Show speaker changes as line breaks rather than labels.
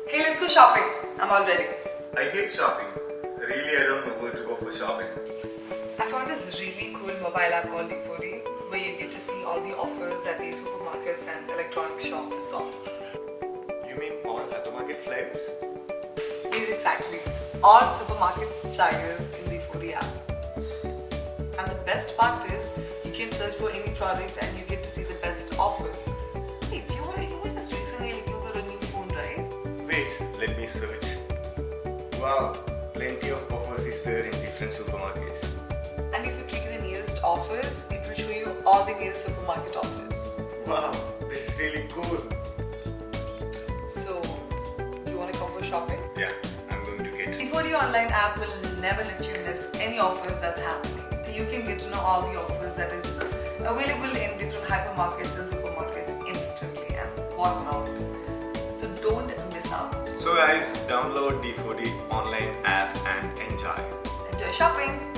Hey, let's go shopping. I'm all ready.
I hate shopping. Really, I don't know where to go for shopping.
I found this really cool mobile app called D4D where you get to see all the offers at the supermarkets and electronic shops as well.
You mean all hypermarket flyers?
Yes, exactly. All supermarket flyers in the D4D app. And the best part is you can search for any products and you get to see the best offers. Wait, you were just recently looking for a new phone, right?
Wait, let me search. Wow, plenty of offers is there in different supermarkets.
And if you click the nearest offers, it will show you all the nearest supermarket offers.
Wow, this is really cool.
So, you want to come for shopping?
Yeah, I'm going to get it.
D4D Online App will never let you miss any offers that's happening. So you can get to know all the offers that is available in different hypermarkets and supermarkets instantly and whatnot. So don't miss out.
So guys, download D4D Online app and enjoy.
Enjoy shopping!